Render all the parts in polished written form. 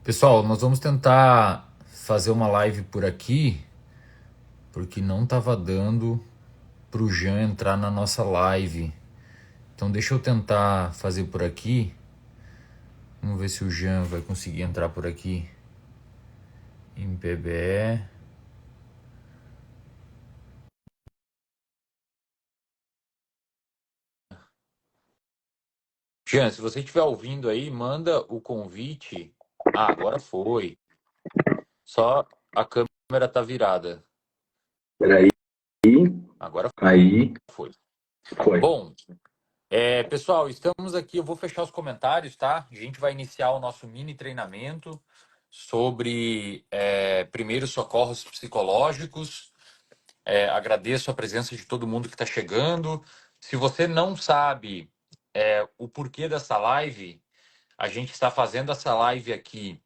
Pessoal, nós vamos tentar fazer uma live por aqui, porque não estava dando para o Jean entrar na nossa live. Então deixa eu tentar fazer por aqui. Vamos ver se o Jean vai conseguir entrar por aqui em PBE. Jean, se você estiver ouvindo aí, manda o convite. Ah, agora foi. Só a câmera tá virada. Peraí, Agora aí foi. foi. Bom, pessoal, estamos aqui. Eu vou fechar os comentários, tá? A gente vai iniciar o nosso mini treinamento sobre primeiros socorros psicológicos. Agradeço a presença de todo mundo que está chegando. Se você não sabe o porquê dessa live, a gente está fazendo essa live aqui.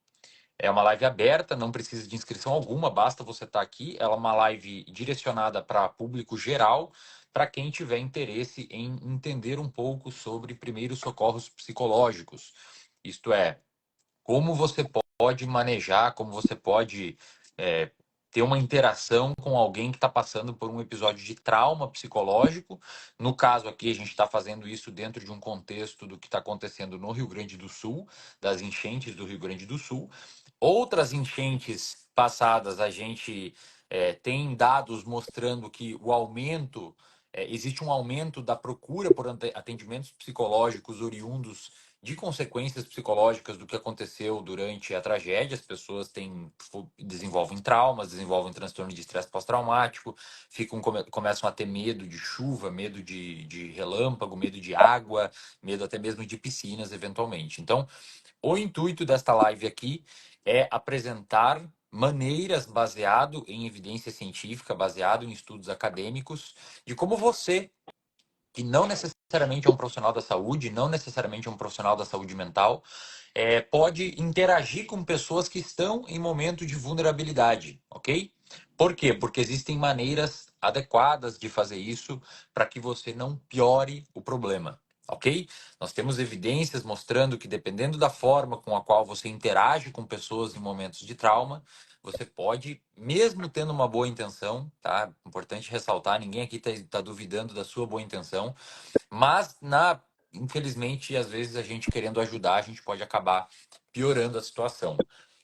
É uma live aberta, não precisa de inscrição alguma, basta você estar aqui. Ela é uma live direcionada para público geral, para quem tiver interesse em entender um pouco sobre primeiros socorros psicológicos. Isto é, como você pode manejar, como você pode é, ter uma interação com alguém que está passando por um episódio de trauma psicológico. No caso aqui, a gente está fazendo isso dentro de um contexto do que está acontecendo no Rio Grande do Sul, das enchentes do Rio Grande do Sul. Outras enchentes passadas, a gente tem dados mostrando que existe um aumento da procura por atendimentos psicológicos oriundos de consequências psicológicas do que aconteceu durante a tragédia. As pessoas desenvolvem traumas, desenvolvem transtorno de estresse pós-traumático, começam a ter medo de chuva, medo de relâmpago, medo de água, medo até mesmo de piscinas, eventualmente. Então, o intuito desta live aqui é apresentar maneiras baseado em evidência científica, baseado em estudos acadêmicos, de como você, que não necessariamente é um profissional da saúde, não necessariamente é um profissional da saúde mental, pode interagir com pessoas que estão em momento de vulnerabilidade, ok? Por quê? Porque existem maneiras adequadas de fazer isso para que você não piore o problema, ok? Nós temos evidências mostrando que dependendo da forma com a qual você interage com pessoas em momentos de trauma, você pode, mesmo tendo uma boa intenção, tá? Importante ressaltar, ninguém aqui está duvidando da sua boa intenção, mas infelizmente, às vezes a gente querendo ajudar, a gente pode acabar piorando a situação.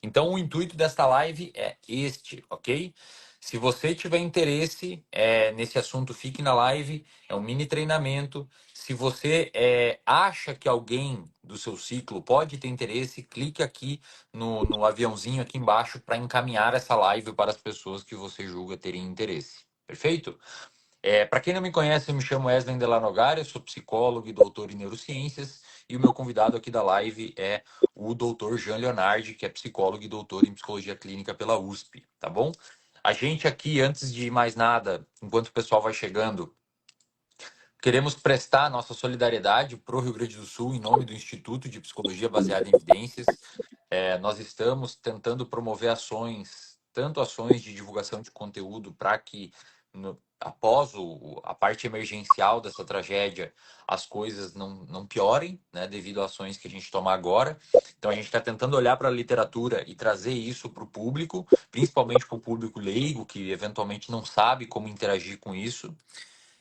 Então, o intuito desta live é este, ok? Se você tiver interesse nesse assunto, fique na live. É um mini treinamento. Se você acha que alguém do seu ciclo pode ter interesse, clique aqui no aviãozinho aqui embaixo para encaminhar essa live para as pessoas que você julga terem interesse. Perfeito? Para quem não me conhece, eu me chamo Wesley Delanogar, eu sou psicólogo e doutor em neurociências, e o meu convidado aqui da live é o doutor Jean Leonardi, que é psicólogo e doutor em psicologia clínica pela USP, tá bom? A gente aqui, antes de mais nada, enquanto o pessoal vai chegando, queremos prestar nossa solidariedade para o Rio Grande do Sul em nome do Instituto de Psicologia Baseada em Evidências. Nós estamos tentando promover ações, tanto ações de divulgação de conteúdo para que, após a parte emergencial dessa tragédia, as coisas não piorem, né, devido a ações que a gente toma agora. Então, a gente está tentando olhar para a literatura e trazer isso para o público, principalmente para o público leigo, que eventualmente não sabe como interagir com isso.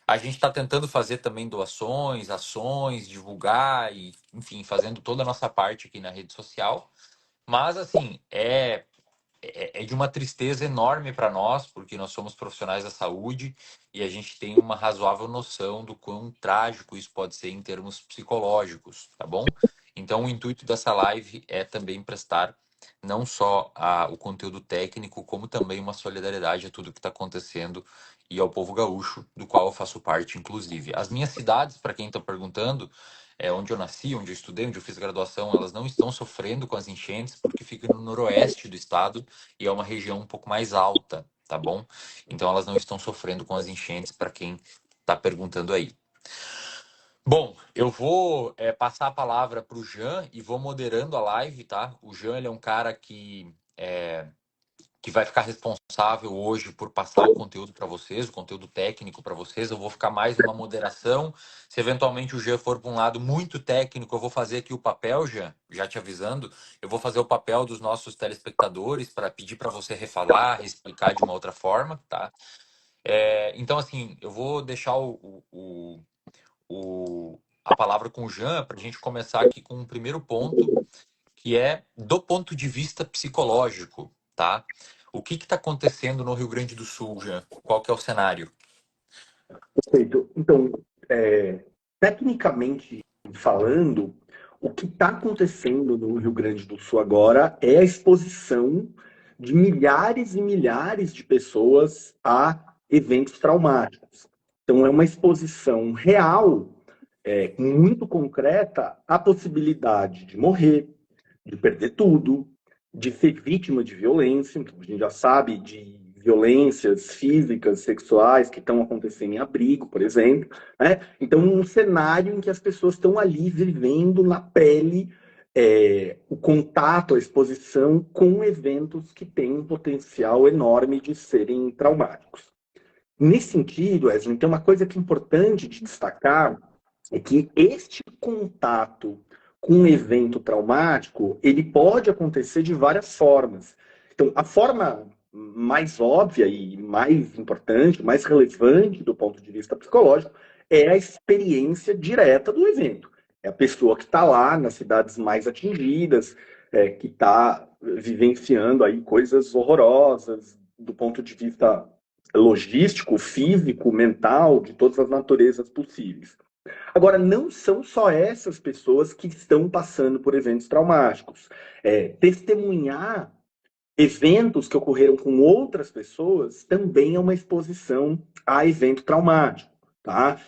A gente está tentando fazer também doações, ações, divulgar e, enfim, fazendo toda a nossa parte aqui na rede social. Mas, assim, é de uma tristeza enorme para nós, porque nós somos profissionais da saúde e a gente tem uma razoável noção do quão trágico isso pode ser em termos psicológicos, tá bom? Então, o intuito dessa live é também prestar não só o conteúdo técnico, como também uma solidariedade a tudo que está acontecendo e ao povo gaúcho, do qual eu faço parte, inclusive. As minhas cidades, para quem está perguntando, onde eu nasci, onde eu estudei, onde eu fiz graduação, elas não estão sofrendo com as enchentes porque ficam no noroeste do estado e é uma região um pouco mais alta, tá bom? Então elas não estão sofrendo com as enchentes, para quem está perguntando aí. Bom, eu vou passar a palavra para o Jean e vou moderando a live, tá? O Jean, ele é um cara que que vai ficar responsável hoje por passar o conteúdo para vocês, o conteúdo técnico para vocês. Eu vou ficar mais numa moderação. Se eventualmente o Jean for para um lado muito técnico, eu vou fazer aqui o papel, Jean, já te avisando, eu vou fazer o papel dos nossos telespectadores para pedir para você refalar, explicar de uma outra forma, tá? Então, assim, eu vou deixar a palavra com o Jean para a gente começar aqui com um primeiro ponto, que é do ponto de vista psicológico, tá? O que está acontecendo no Rio Grande do Sul, Jean? Qual que é o cenário? Perfeito. Então, tecnicamente falando, o que está acontecendo no Rio Grande do Sul agora é a exposição de milhares e milhares de pessoas a eventos traumáticos. Então, é uma exposição real, muito concreta, à possibilidade de morrer, de perder tudo, de ser vítima de violência. Então, a gente já sabe de violências físicas, sexuais que estão acontecendo em abrigo, por exemplo, né? Então, um cenário em que as pessoas estão ali vivendo na pele o contato, a exposição com eventos que têm um potencial enorme de serem traumáticos. Nesse sentido, Wesley, tem uma coisa que é importante de destacar, é que este contato com um evento traumático, ele pode acontecer de várias formas. Então, a forma mais óbvia e mais importante, mais relevante do ponto de vista psicológico, é a experiência direta do evento. É a pessoa que está lá nas cidades mais atingidas, que está vivenciando aí coisas horrorosas do ponto de vista logístico, físico, mental, de todas as naturezas possíveis. Agora, não são só essas pessoas que estão passando por eventos traumáticos. Testemunhar eventos que ocorreram com outras pessoas também é uma exposição a evento traumático. Tá?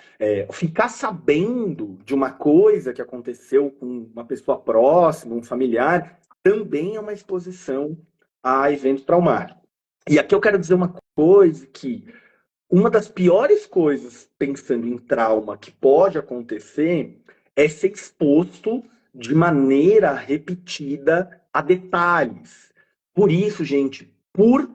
Ficar sabendo de uma coisa que aconteceu com uma pessoa próxima, um familiar, também é uma exposição a evento traumático. E aqui eu quero dizer uma coisa que uma das piores coisas, pensando em trauma, que pode acontecer é ser exposto de maneira repetida a detalhes. Por isso, gente, por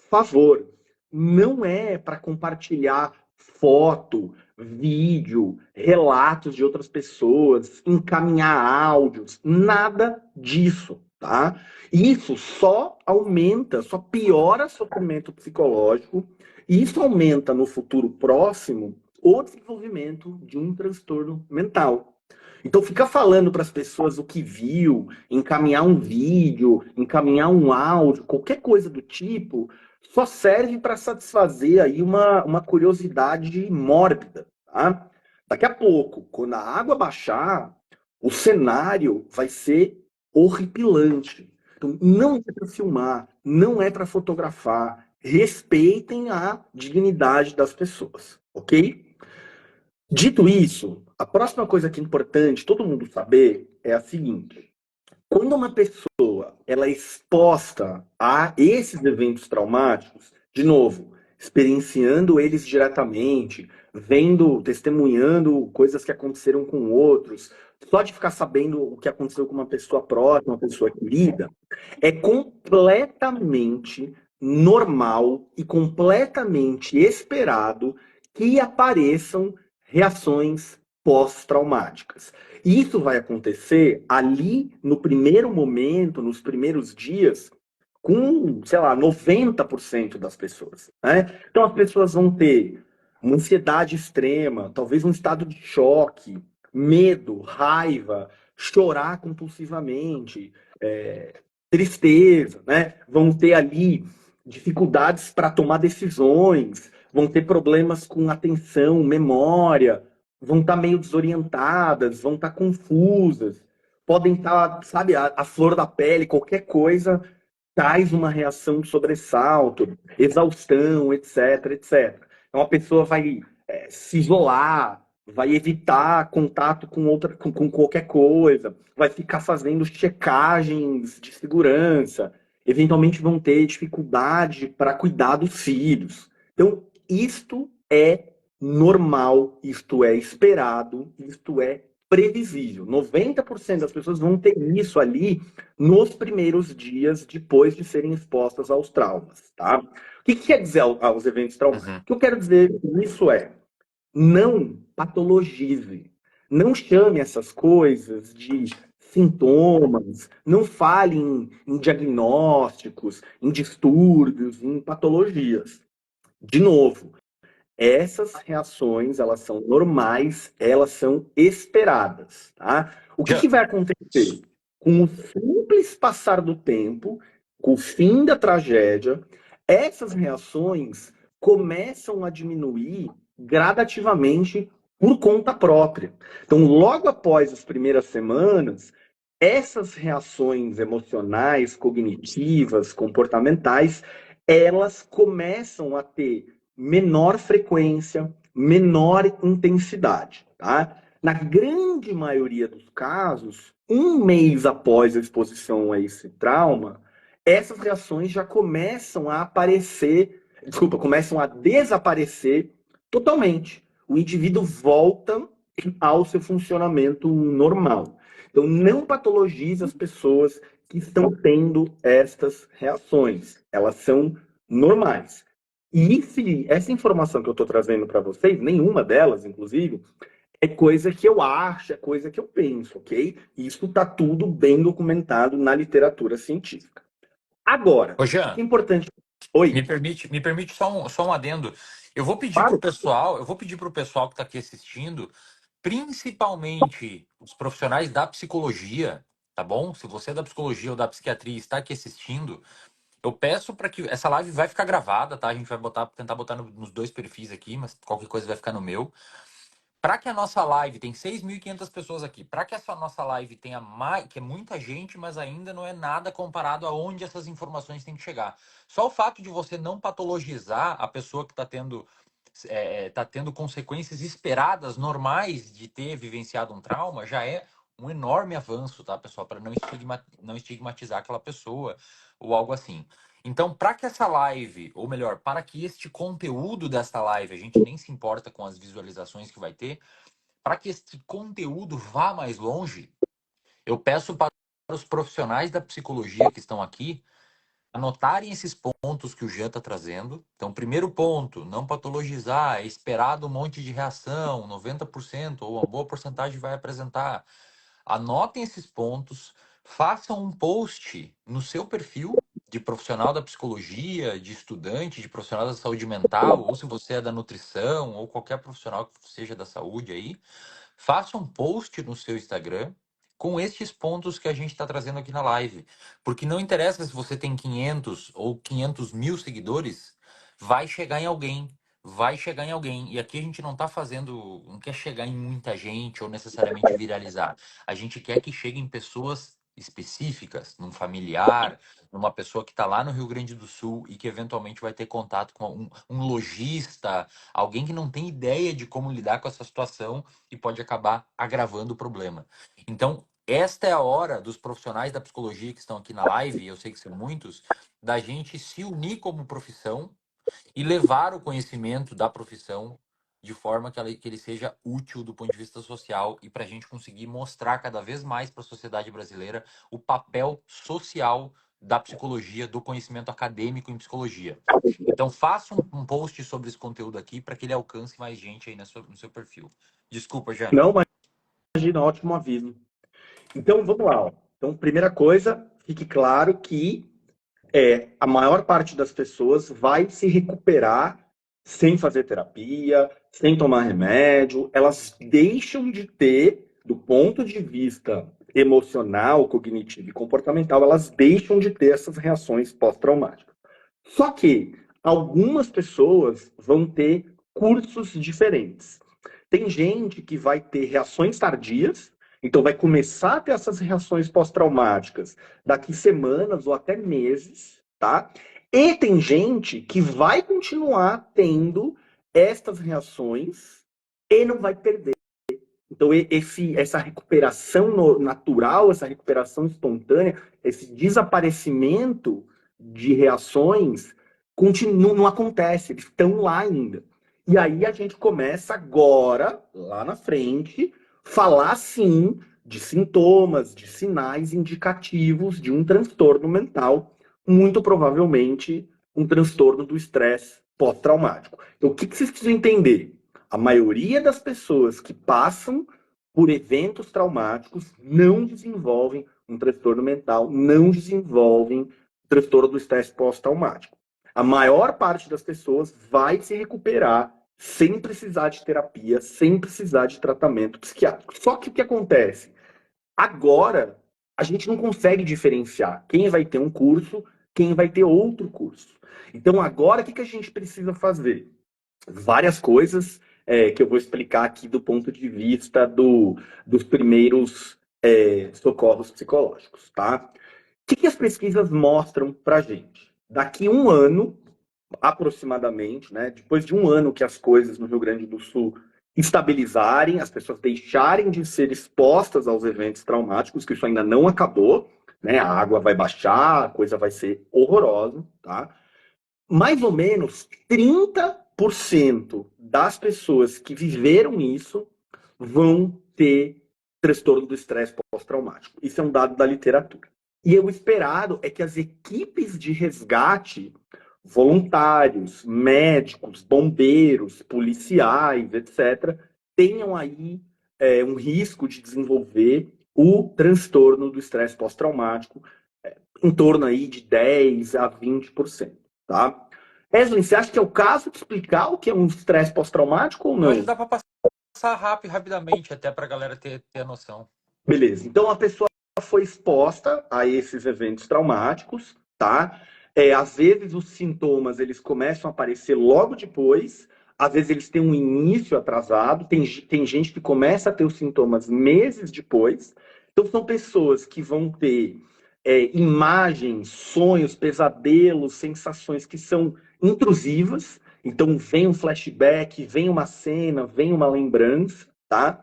favor, não é para compartilhar foto, vídeo, relatos de outras pessoas, encaminhar áudios, nada disso, tá? Isso só aumenta, só piora sofrimento psicológico. E isso aumenta no futuro próximo o desenvolvimento de um transtorno mental. Então, ficar falando para as pessoas o que viu, encaminhar um vídeo, encaminhar um áudio, qualquer coisa do tipo, só serve para satisfazer aí uma curiosidade mórbida. Tá? Daqui a pouco, quando a água baixar, o cenário vai ser horripilante. Então, não é para filmar, não é para fotografar. Respeitem a dignidade das pessoas, ok? Dito isso, a próxima coisa que é importante todo mundo saber é a seguinte: quando uma pessoa ela é exposta a esses eventos traumáticos, de novo, experienciando eles diretamente, vendo, testemunhando coisas que aconteceram com outros, só de ficar sabendo o que aconteceu com uma pessoa próxima, uma pessoa querida, é completamente normal e completamente esperado que apareçam reações pós-traumáticas. Isso vai acontecer ali no primeiro momento, nos primeiros dias, com, sei lá, 90% das pessoas. Né? Então as pessoas vão ter uma ansiedade extrema, talvez um estado de choque, medo, raiva, chorar compulsivamente, tristeza, né? Vão ter ali dificuldades para tomar decisões, vão ter problemas com atenção, memória, vão estar meio desorientadas, vão estar confusas, podem estar, sabe, a flor da pele, qualquer coisa traz uma reação de sobressalto, exaustão, etc, etc. Então a pessoa vai se isolar, vai evitar contato com qualquer coisa, vai ficar fazendo checagens de segurança, eventualmente vão ter dificuldade para cuidar dos filhos. Então, isto é normal, isto é esperado, isto é previsível. 90% das pessoas vão ter isso ali nos primeiros dias depois de serem expostas aos traumas, tá? O que quer dizer aos eventos traumáticos? Uhum. O que eu quero dizer com isso é, não patologize. Não chame essas coisas de sintomas, não fale em diagnósticos, em distúrbios, em patologias. De novo, essas reações, elas são normais, elas são esperadas, tá? O que Jean, vai acontecer? Com o simples passar do tempo, com o fim da tragédia, essas reações começam a diminuir gradativamente por conta própria. Então, logo após as primeiras semanas, essas reações emocionais, cognitivas, comportamentais, elas começam a ter menor frequência, menor intensidade, tá? Na grande maioria dos casos, um mês após a exposição a esse trauma, essas reações já começam a aparecer, desculpa, começam a desaparecer totalmente. O indivíduo volta ao seu funcionamento normal. Então, não patologize as pessoas que estão tendo estas reações. Elas são normais. E se essa informação que eu estou trazendo para vocês, nenhuma delas, inclusive, é coisa que eu acho, é coisa que eu penso, ok? Isso está tudo bem documentado na literatura científica. Agora, ô o que Jean, é importante? Oi, me permite só um adendo. claro. Eu vou pedir para o pessoal que está aqui assistindo, principalmente os profissionais da psicologia, tá bom? Se você é da psicologia ou da psiquiatria e está aqui assistindo, eu peço para que essa live vai ficar gravada, tá? A gente vai tentar botar nos dois perfis aqui, mas qualquer coisa vai ficar no meu. Para que a nossa live tem 6.500 pessoas aqui, para que essa nossa live tenha mais, que é muita gente, mas ainda não é nada comparado a onde essas informações têm que chegar. Só o fato de você não patologizar a pessoa que tá tendo consequências esperadas, normais de ter vivenciado um trauma, já é um enorme avanço, tá, pessoal? Para não estigmatizar aquela pessoa ou algo assim. Então, para que essa live, ou melhor, para que este conteúdo desta live, a gente nem se importa com as visualizações que vai ter, para que este conteúdo vá mais longe, eu peço para os profissionais da psicologia que estão aqui anotarem esses pontos que o Jean está trazendo. Então, primeiro ponto, não patologizar, é esperado um monte de reação, 90% ou uma boa porcentagem vai apresentar. Anotem esses pontos, façam um post no seu perfil de profissional da psicologia, de estudante, de profissional da saúde mental, ou se você é da nutrição, ou qualquer profissional que seja da saúde aí, faça um post no seu Instagram com estes pontos que a gente está trazendo aqui na live. Porque não interessa se você tem 500 ou 500 mil seguidores, vai chegar em alguém. Vai chegar em alguém. E aqui a gente não está fazendo, não quer chegar em muita gente ou necessariamente viralizar. A gente quer que chegue em pessoas específicas, num familiar, numa pessoa que está lá no Rio Grande do Sul e que eventualmente vai ter contato com um lojista, alguém que não tem ideia de como lidar com essa situação e pode acabar agravando o problema. Então, esta é a hora dos profissionais da psicologia que estão aqui na live, e eu sei que são muitos, da gente se unir como profissão e levar o conhecimento da profissão de forma que ele seja útil do ponto de vista social e para a gente conseguir mostrar cada vez mais para a sociedade brasileira o papel social da psicologia, do conhecimento acadêmico em psicologia. Então, faça um post sobre esse conteúdo aqui para que ele alcance mais gente aí no seu perfil. Desculpa, Jean. Não, imagina, ótimo aviso. Então, vamos lá. Ó. Então, primeira coisa, fique claro que a maior parte das pessoas vai se recuperar sem fazer terapia, sem tomar remédio. Elas deixam de ter, do ponto de vista emocional, cognitivo e comportamental, elas deixam de ter essas reações pós-traumáticas. Só que algumas pessoas vão ter cursos diferentes. Tem gente que vai ter reações tardias, então vai começar a ter essas reações pós-traumáticas daqui semanas ou até meses, tá? E tem gente que vai continuar tendo estas reações e não vai perder. Então, essa recuperação natural, essa recuperação espontânea, esse desaparecimento de reações continua, não acontece, eles estão lá ainda. E aí a gente começa agora, lá na frente, falar sim de sintomas, de sinais indicativos de um transtorno mental, muito provavelmente um transtorno do estresse pós-traumático. Então, o que vocês precisam entender? A maioria das pessoas que passam por eventos traumáticos não desenvolvem um transtorno mental, não desenvolvem transtorno do estresse pós-traumático. A maior parte das pessoas vai se recuperar sem precisar de terapia, sem precisar de tratamento psiquiátrico. Só que o que acontece? Agora, a gente não consegue diferenciar quem vai ter um curso, quem vai ter outro curso. Então, agora, o que a gente precisa fazer? Várias coisas que eu vou explicar aqui do ponto de vista dos primeiros socorros psicológicos, tá? O que as pesquisas mostram pra gente? Daqui um ano, aproximadamente, né, depois de um ano que as coisas no Rio Grande do Sul estabilizarem, as pessoas deixarem de ser expostas aos eventos traumáticos, que isso ainda não acabou, né, a água vai baixar, a coisa vai ser horrorosa, tá? Mais ou menos 30% das pessoas que viveram isso vão ter transtorno do estresse pós-traumático. Isso é um dado da literatura. E o esperado é que as equipes de resgate, voluntários, médicos, bombeiros, policiais, etc., tenham aí um risco de desenvolver o transtorno do estresse pós-traumático em torno aí de 10 a 20%, tá? Wesley, você acha que é o caso de explicar o que é um estresse pós-traumático ou Eu acho que não? dá para passar rapidamente, até para a galera ter a noção. Beleza. Então a pessoa foi exposta a esses eventos traumáticos, tá? Às vezes os sintomas eles começam a aparecer logo depois, às vezes eles têm um início atrasado, tem gente que começa a ter os sintomas meses depois. Então são pessoas que vão ter imagens, sonhos, pesadelos, sensações que são intrusivas. Então vem um flashback, vem uma cena, vem uma lembrança, tá?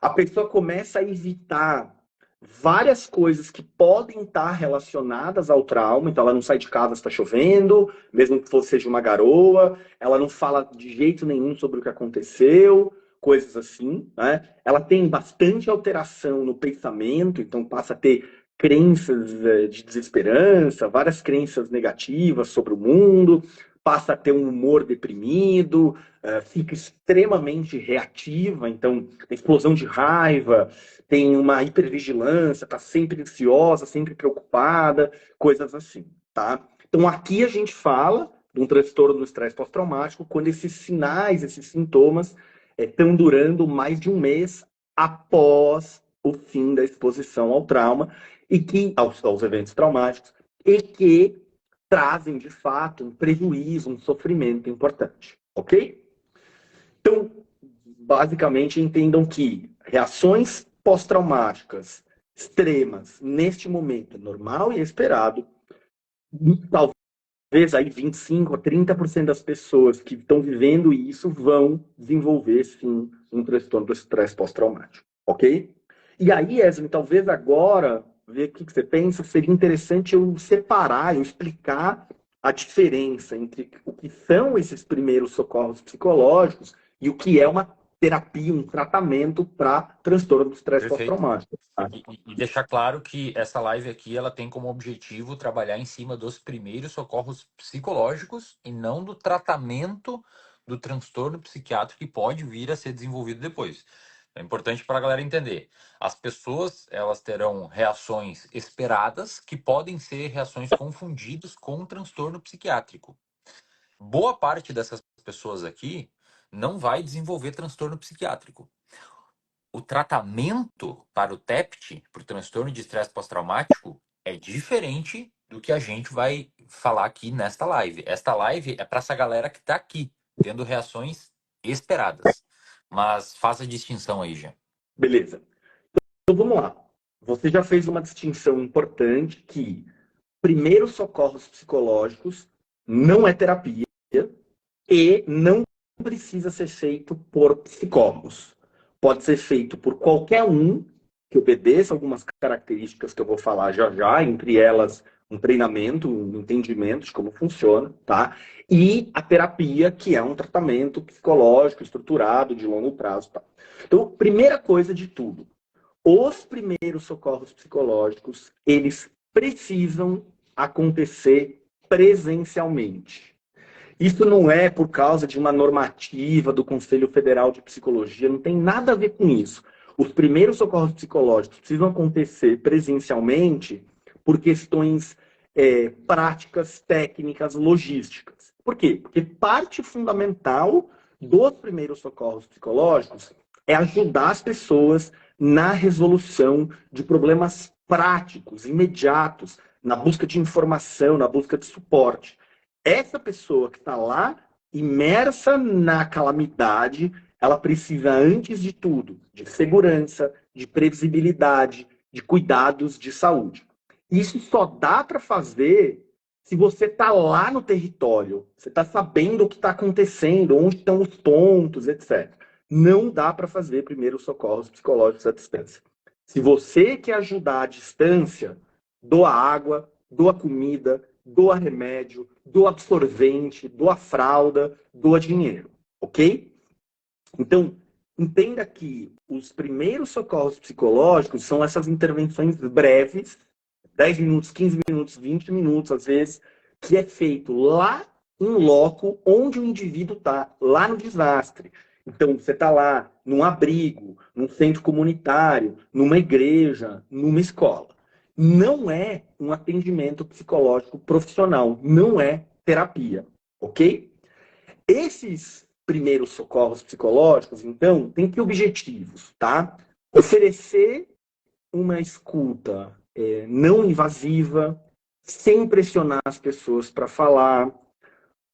A pessoa começa a evitar várias coisas que podem estar relacionadas ao trauma. Então, ela não sai de casa se está chovendo, mesmo que seja uma garoa, ela não fala de jeito nenhum sobre o que aconteceu, coisas assim, né? Ela tem bastante alteração no pensamento, então passa a ter crenças de desesperança, várias crenças negativas sobre o mundo, passa a ter um humor deprimido, fica extremamente reativa, então tem explosão de raiva, tem uma hipervigilância, está sempre ansiosa, sempre preocupada, coisas assim, tá? Então aqui a gente fala de um transtorno do estresse pós-traumático quando esses sinais, esses sintomas estão durando mais de um mês após o fim da exposição ao trauma e que aos eventos traumáticos e que trazem de fato um prejuízo, um sofrimento importante, ok? Então, basicamente, entendam que reações pós-traumáticas extremas neste momento é normal e esperado. Talvez aí 25 a 30% das pessoas que estão vivendo isso vão desenvolver, sim, um transtorno do estresse pós-traumático, ok? E aí, Esme, talvez agora, ver o que você pensa, seria interessante eu separar, eu explicar a diferença entre o que são esses primeiros socorros psicológicos e o que é uma terapia, um tratamento para transtorno do estresse Perfeito. pós-traumático. Tá? E deixar claro que essa live aqui ela tem como objetivo trabalhar em cima dos primeiros socorros psicológicos e não do tratamento do transtorno psiquiátrico que pode vir a ser desenvolvido depois. É importante para a galera entender. As pessoas elas terão reações esperadas que podem ser reações confundidas com um transtorno psiquiátrico. Boa parte dessas pessoas aqui não vai desenvolver transtorno psiquiátrico. O tratamento para o TEPT, para o transtorno de estresse pós-traumático, é diferente do que a gente vai falar aqui nesta live. Esta live é para essa galera que está aqui, tendo reações esperadas. Mas faça a distinção aí, já. Beleza. Então vamos lá. Você já fez uma distinção importante que primeiros socorros psicológicos não é terapia e não precisa ser feito por psicólogos. Pode ser feito por qualquer um que obedeça algumas características que eu vou falar já já, entre elas um treinamento, um entendimento de como funciona, tá? E a terapia, que é um tratamento psicológico, estruturado, de longo prazo, tá? Então, primeira coisa de tudo, os primeiros socorros psicológicos, eles precisam acontecer presencialmente. Isso não é por causa de uma normativa do Conselho Federal de Psicologia, não tem nada a ver com isso. Os primeiros socorros psicológicos precisam acontecer presencialmente por questões práticas, técnicas, logísticas. Por quê? Porque parte fundamental dos primeiros socorros psicológicos é ajudar as pessoas na resolução de problemas práticos, imediatos, na busca de informação, na busca de suporte. Essa pessoa que está lá, imersa na calamidade, ela precisa, antes de tudo, de segurança, de previsibilidade, de cuidados de saúde. Isso só dá para fazer se você está lá no território, você está sabendo o que está acontecendo, onde estão os pontos, etc. Não dá para fazer primeiros socorros psicológicos à distância. Se você quer ajudar à distância, doa água, doa comida, doa remédio, doa absorvente, doa fralda, doa dinheiro, ok? Então, entenda que os primeiros socorros psicológicos são essas intervenções breves, 10 minutos, 15 minutos, 20 minutos, às vezes, que é feito lá em loco, onde o indivíduo está, lá no desastre. Então, você está lá num abrigo, num centro comunitário, numa igreja, numa escola. Não é um atendimento psicológico profissional, não é terapia, ok? Esses primeiros socorros psicológicos, então, têm que objetivos, tá? Oferecer uma escuta não invasiva, sem pressionar as pessoas para falar,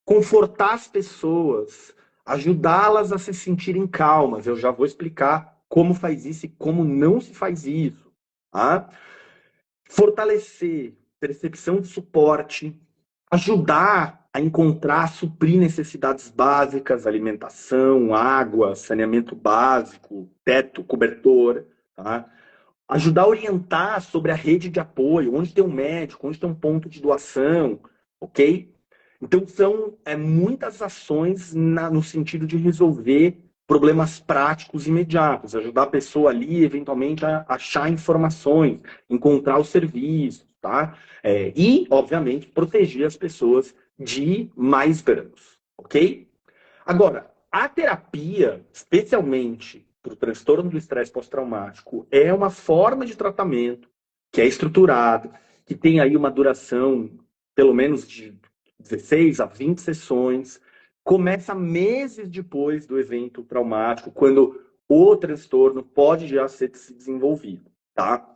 confortar as pessoas, ajudá-las a se sentirem calmas. Eu já vou explicar como faz isso e como não se faz isso, tá? Fortalecer percepção de suporte, ajudar a encontrar, suprir necessidades básicas, alimentação, água, saneamento básico, teto, cobertor, tá? Ajudar a orientar sobre a rede de apoio, onde tem um médico, onde tem um ponto de doação, ok? Então, são muitas ações no sentido de resolver problemas práticos imediatos, ajudar a pessoa ali, eventualmente, a achar informações, encontrar os serviços, tá? E, obviamente, proteger as pessoas de mais danos, ok? Agora, a terapia, especialmente para o transtorno do estresse pós-traumático, é uma forma de tratamento que é estruturado, que tem aí uma duração pelo menos de 16 a 20 sessões, começa meses depois do evento traumático, quando o transtorno pode já ser se desenvolvido, tá?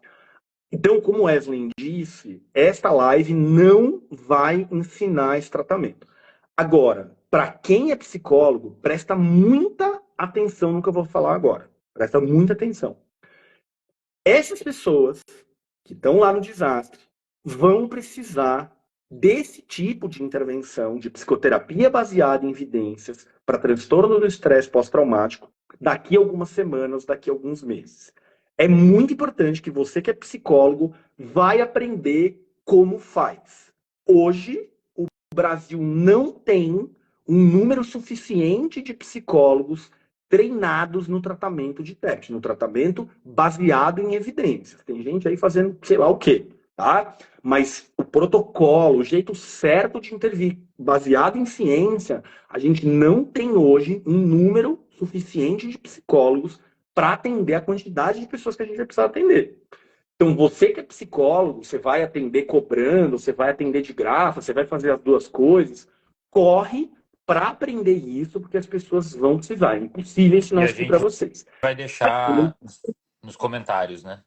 Então, como o Wesley disse, esta live não vai ensinar esse tratamento. Agora, para quem é psicólogo, presta muita atenção no que eu vou falar agora. Presta muita atenção. Essas pessoas que estão lá no desastre vão precisar desse tipo de intervenção, de psicoterapia baseada em evidências para transtorno do estresse pós-traumático daqui a algumas semanas, daqui a alguns meses. É muito importante que você que é psicólogo vai aprender como faz. Hoje, o Brasil não tem um número suficiente de psicólogos treinados no tratamento de TEP, no tratamento baseado em evidências. Tem gente aí fazendo sei lá o quê, tá? Mas o protocolo, o jeito certo de intervir, baseado em ciência, a gente não tem hoje um número suficiente de psicólogos para atender a quantidade de pessoas que a gente vai precisar atender. Então, você que é psicólogo, você vai atender cobrando, você vai atender de graça, você vai fazer as duas coisas, corre para aprender isso, porque as pessoas vão precisar. É impossível ensinar isso aqui para vocês. Vai deixar nos comentários, né?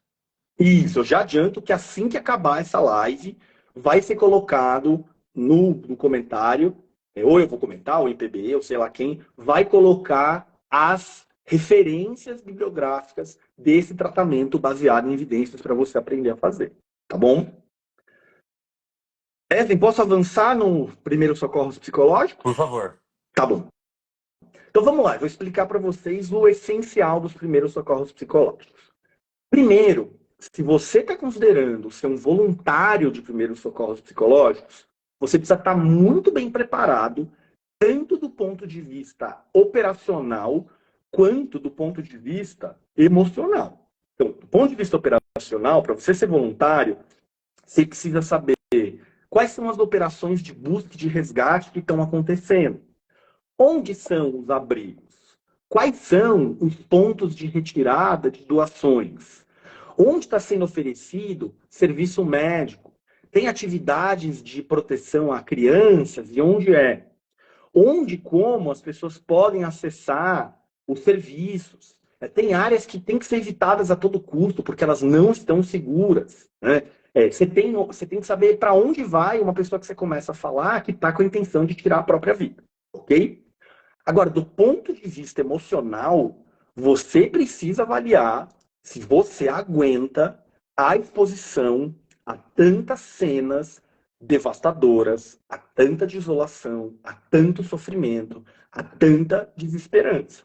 Isso, eu já adianto que assim que acabar essa live, vai ser colocado no comentário, ou eu vou comentar, ou em PBE, ou sei lá quem, vai colocar as referências bibliográficas desse tratamento baseado em evidências para você aprender a fazer, tá bom? Evelyn, posso avançar no primeiro socorros psicológicos? Por favor. Tá bom. Então vamos lá, eu vou explicar para vocês o essencial dos primeiros socorros psicológicos. Primeiro, se você está considerando ser um voluntário de primeiros socorros psicológicos, você precisa estar muito bem preparado, tanto do ponto de vista operacional, quanto do ponto de vista emocional. Então, do ponto de vista operacional, para você ser voluntário, você precisa saber quais são as operações de busca e de resgate que estão acontecendo. Onde são os abrigos? Quais são os pontos de retirada de doações? Onde está sendo oferecido serviço médico? Tem atividades de proteção a crianças? E onde é? Onde e como as pessoas podem acessar os serviços? Tem áreas que têm que ser evitadas a todo custo, porque elas não estão seguras, né? Você tem que saber para onde vai uma pessoa que você começa a falar que está com a intenção de tirar a própria vida, ok? Agora, do ponto de vista emocional, você precisa avaliar se você aguenta a exposição a tantas cenas devastadoras, a tanta desolação, a tanto sofrimento, a tanta desesperança.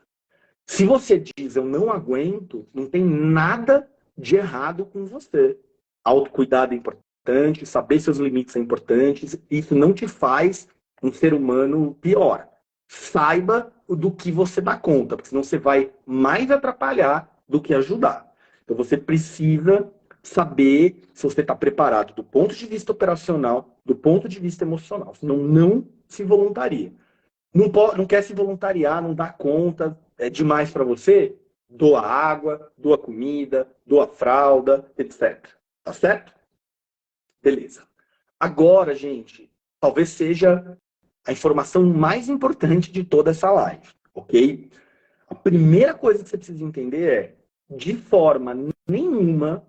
Se você diz eu não aguento, não tem nada de errado com você. Autocuidado é importante, saber seus limites é importante, isso não te faz um ser humano pior. Saiba do que você dá conta, porque senão você vai mais atrapalhar do que ajudar. Então você precisa saber se você está preparado do ponto de vista operacional, do ponto de vista emocional. Senão não se voluntaria. Não quer se voluntariar, não dá conta, é demais para você? Doa água, doa comida, doa fralda, etc. Tá certo? Beleza. Agora, gente, talvez seja a informação mais importante de toda essa live, ok? A primeira coisa que você precisa entender é, de forma nenhuma,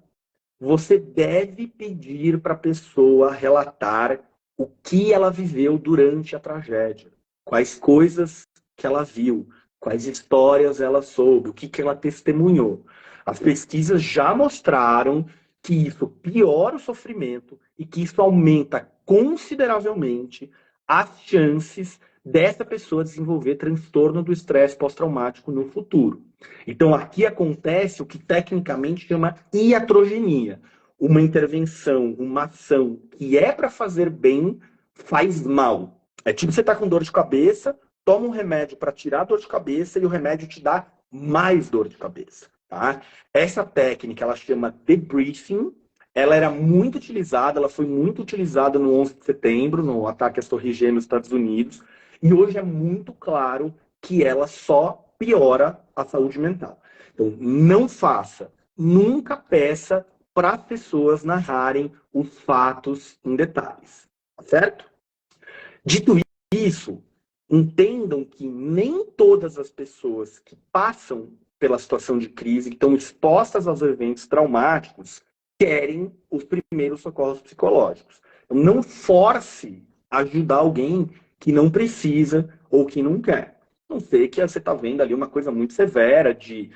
você deve pedir para a pessoa relatar o que ela viveu durante a tragédia, quais coisas que ela viu, quais histórias ela soube, o que ela testemunhou. As pesquisas já mostraram que isso piora o sofrimento e que isso aumenta consideravelmente as chances dessa pessoa desenvolver transtorno do estresse pós-traumático no futuro. Então, aqui acontece o que tecnicamente chama iatrogenia. Uma intervenção, uma ação que é para fazer bem, faz mal. É tipo você tá com dor de cabeça, toma um remédio para tirar a dor de cabeça e o remédio te dá mais dor de cabeça. Tá? Essa técnica, ela chama debriefing. Ela era muito utilizada, ela foi muito utilizada no 11 de setembro, no ataque às Torres Gêmeas nos Estados Unidos. E hoje é muito claro que ela só piora a saúde mental. Então, não faça, nunca peça para as pessoas narrarem os fatos em detalhes, certo? Dito isso, entendam que nem todas as pessoas que passam pela situação de crise, que estão expostas aos eventos traumáticos, querem os primeiros socorros psicológicos. Então, não force ajudar alguém que não precisa ou que não quer. Não sei que você está vendo ali uma coisa muito severa de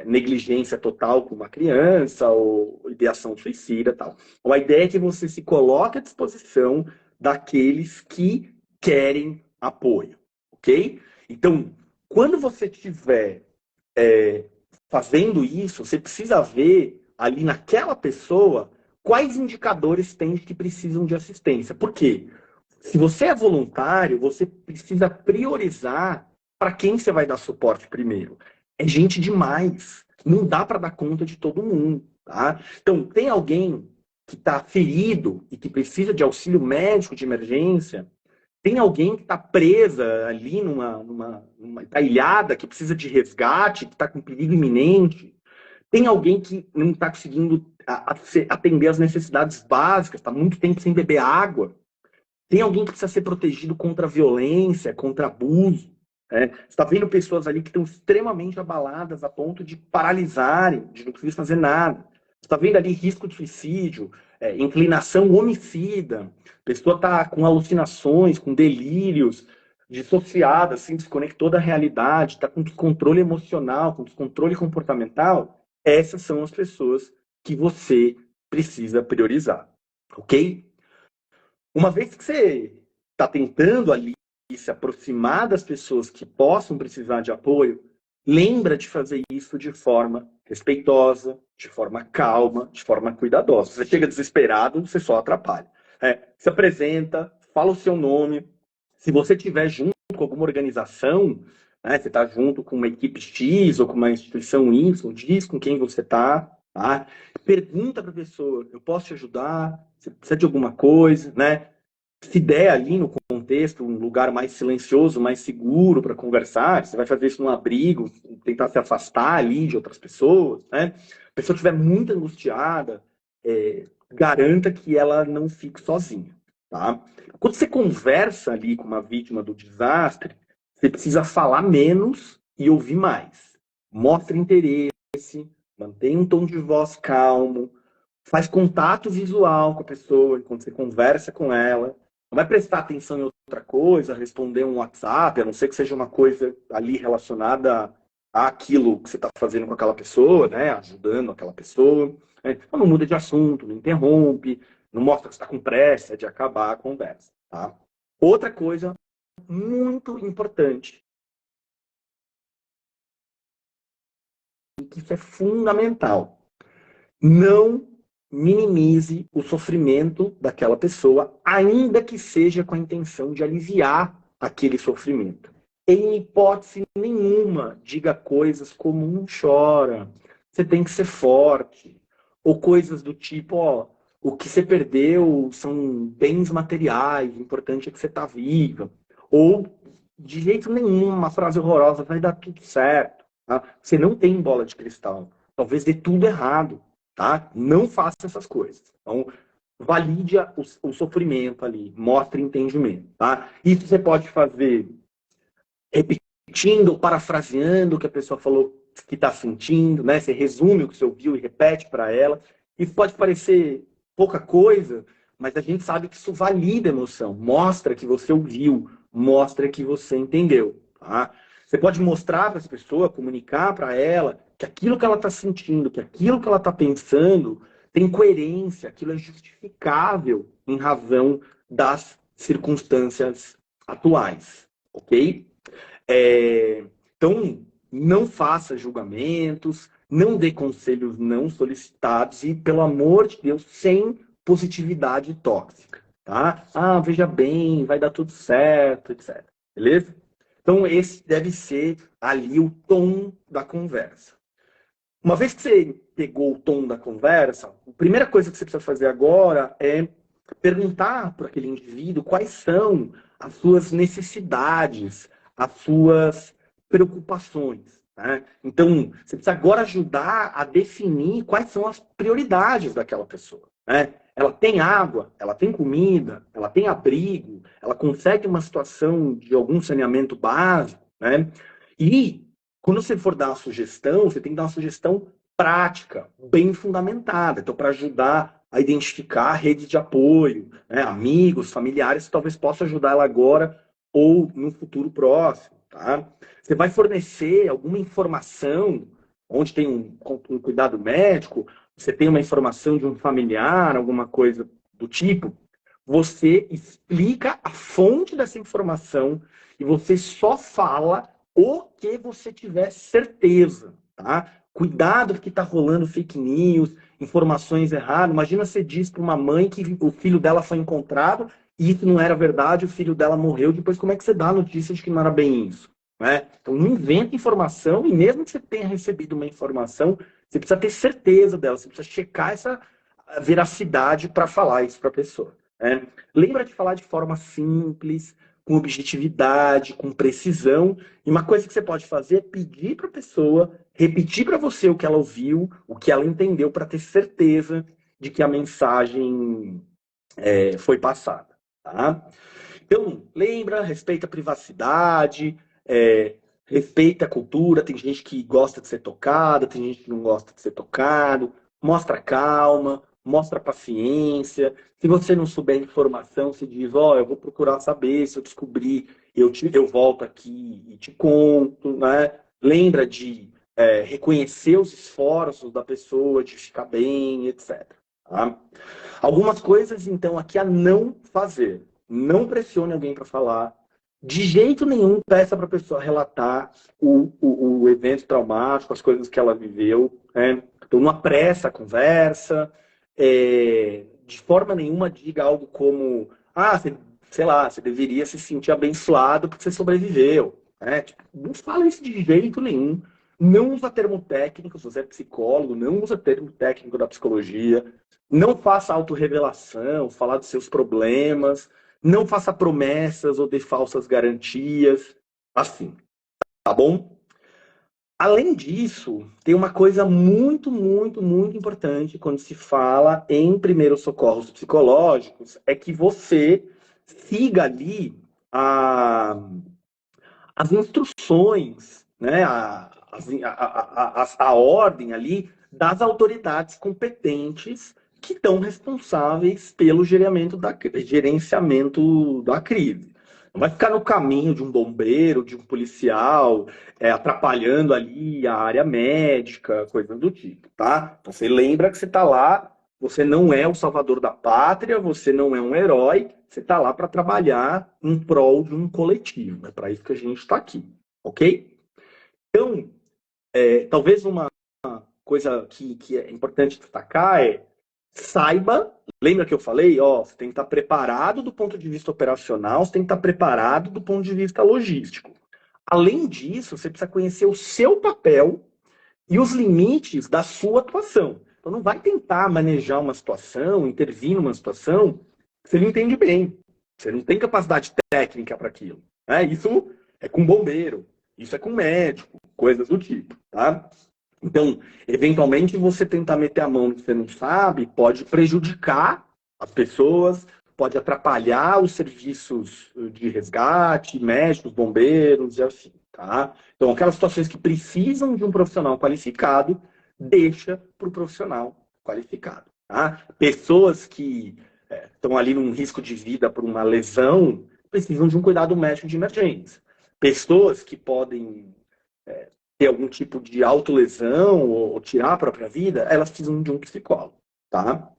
negligência total com uma criança ou ideação suicida e tal. Então, a ideia é que você se coloque à disposição daqueles que querem apoio, ok? Então, quando você estiver fazendo isso, você precisa ver ali naquela pessoa quais indicadores tem que precisam de assistência. Por quê? Se você é voluntário, você precisa priorizar para quem você vai dar suporte primeiro. É gente demais. Não dá para dar conta de todo mundo. Tá? Então, tem alguém que está ferido e que precisa de auxílio médico de emergência. Tem alguém que está presa ali tá ilhada, que precisa de resgate, que está com perigo iminente. Tem alguém que não está conseguindo atender as necessidades básicas, está muito tempo sem beber água. Tem alguém que precisa ser protegido contra a violência, contra abuso. Né? Você está vendo pessoas ali que estão extremamente abaladas a ponto de paralisarem, de não conseguir fazer nada. Você está vendo ali risco de suicídio, inclinação homicida. A pessoa está com alucinações, com delírios, dissociada, assim, desconectou da realidade, está com descontrole emocional, com descontrole comportamental. Essas são as pessoas que você precisa priorizar. Ok? Uma vez que você está tentando ali se aproximar das pessoas que possam precisar de apoio, lembra de fazer isso de forma respeitosa, de forma calma, de forma cuidadosa. Se você chega desesperado, você só atrapalha. Se apresenta, fala o seu nome. Se você estiver junto com alguma organização, né, você está junto com uma equipe X ou com uma instituição Y, diz com quem você está, tá? Pergunta para a pessoa, eu posso te ajudar? Você precisa de alguma coisa, né? Se der ali no contexto, um lugar mais silencioso, mais seguro para conversar, você vai fazer isso num abrigo, tentar se afastar ali de outras pessoas, né? A pessoa estiver muito angustiada, garanta que ela não fique sozinha, tá? Quando você conversa ali com uma vítima do desastre, você precisa falar menos e ouvir mais. Mostra interesse, mantém um tom de voz calmo, faz contato visual com a pessoa enquanto você conversa com ela. Não vai prestar atenção em outra coisa, responder um WhatsApp, a não ser que seja uma coisa ali relacionada àquilo que você está fazendo com aquela pessoa, né? Ajudando aquela pessoa. Então não muda de assunto, não interrompe, não mostra que está com pressa de acabar a conversa. Tá? Outra coisa muito importante, que isso é fundamental, não minimize o sofrimento daquela pessoa, ainda que seja com a intenção de aliviar aquele sofrimento. Em hipótese nenhuma, diga coisas como não chora, você tem que ser forte, ou coisas do tipo, ó, o que você perdeu são bens materiais, o importante é que você está viva. Ou, de jeito nenhum, uma frase horrorosa, vai dar tudo certo. Tá? Você não tem bola de cristal. Talvez dê tudo errado. Tá? Não faça essas coisas. Então, valide o sofrimento ali, mostre entendimento. Tá? Isso você pode fazer repetindo, parafraseando o que a pessoa falou que está sentindo, né? Você resume o que você ouviu e repete para ela. Isso pode parecer pouca coisa, mas a gente sabe que isso valida a emoção, mostra que você ouviu, mostra que você entendeu. Tá? Você pode mostrar para essa pessoa, comunicar para ela que aquilo que ela está sentindo, que aquilo que ela está pensando tem coerência, aquilo é justificável em razão das circunstâncias atuais, ok? Então, não faça julgamentos, não dê conselhos não solicitados e, pelo amor de Deus, sem positividade tóxica, tá? Ah, veja bem, vai dar tudo certo, etc. Beleza? Então, esse deve ser ali o tom da conversa. Uma vez que você pegou o tom da conversa, a primeira coisa que você precisa fazer agora é perguntar para aquele indivíduo quais são as suas necessidades, as suas preocupações. Né? Então, você precisa agora ajudar a definir quais são as prioridades daquela pessoa. Né? Ela tem água, ela tem comida, ela tem abrigo, ela consegue uma situação de algum saneamento básico. Né? E quando você for dar uma sugestão, você tem que dar uma sugestão prática, bem fundamentada. Então, para ajudar a identificar redes de apoio, né? Amigos, familiares, que talvez possa ajudar ela agora ou no futuro próximo. Tá? Você vai fornecer alguma informação, onde tem um cuidado médico, você tem uma informação de um familiar, alguma coisa do tipo, você explica a fonte dessa informação e você só fala o que você tiver certeza, tá? Cuidado porque está rolando fake news, informações erradas. Imagina você diz para uma mãe que o filho dela foi encontrado e isso não era verdade, o filho dela morreu. Depois, como é que você dá a notícia de que não era bem isso? Né? Então, não inventa informação e mesmo que você tenha recebido uma informação, você precisa ter certeza dela, você precisa checar essa veracidade para falar isso para a pessoa. Né? Lembra de falar de forma simples, com objetividade, com precisão. E uma coisa que você pode fazer é pedir para a pessoa repetir para você o que ela ouviu, o que ela entendeu, para ter certeza de que a mensagem foi passada. Tá? Então, lembra, respeita a privacidade, respeita a cultura. Tem gente que gosta de ser tocada, tem gente que não gosta de ser tocado. Mostra calma, mostra paciência. Se você não souber informação, se diz, ó, eu vou procurar saber, se eu descobrir, eu volto aqui e te conto, né? Lembra de reconhecer os esforços da pessoa, de ficar bem, etc. Tá? Algumas coisas, então, aqui a não fazer. Não pressione alguém para falar. De jeito nenhum peça para a pessoa relatar o evento traumático, as coisas que ela viveu, né? Então não apressa a conversa, de forma nenhuma diga algo como, você, sei lá, você deveria se sentir abençoado porque você sobreviveu, né? Tipo, não fala isso de jeito nenhum. Não usa termo técnico, se você é psicólogo, não usa termo técnico da psicologia. Não faça autorrevelação, falar dos seus problemas. Não faça promessas ou dê falsas garantias. Assim, tá bom? Além disso, tem uma coisa muito, muito, muito importante quando se fala em primeiros socorros psicológicos, é que você siga ali a, as instruções, né, a ordem ali das autoridades competentes que estão responsáveis pelo gerenciamento da crise. Não vai ficar no caminho de um bombeiro, de um policial, atrapalhando ali a área médica, coisa do tipo, tá? Então, você lembra que você está lá, você não é o salvador da pátria, você não é um herói, você está lá para trabalhar em prol de um coletivo. É para isso que a gente está aqui, ok? Então, talvez uma coisa que é importante destacar saiba, lembra que eu falei, você tem que estar preparado do ponto de vista operacional, você tem que estar preparado do ponto de vista logístico. Além disso, você precisa conhecer o seu papel e os limites da sua atuação. Então não vai tentar manejar uma situação, intervir numa situação que você não entende bem. Você não tem capacidade técnica para aquilo. Né? Isso é com bombeiro, isso é com médico, coisas do tipo. Tá? Então, eventualmente, você tentar meter a mão no que você não sabe pode prejudicar as pessoas, pode atrapalhar os serviços de resgate, médicos, bombeiros e assim. Tá? Então, aquelas situações que precisam de um profissional qualificado, deixa para o profissional qualificado. Tá? Pessoas que estão ali num risco de vida por uma lesão, precisam de um cuidado médico de emergência. Pessoas que podem ter algum tipo de autolesão ou tirar a própria vida, elas precisam de um psicólogo. Tá?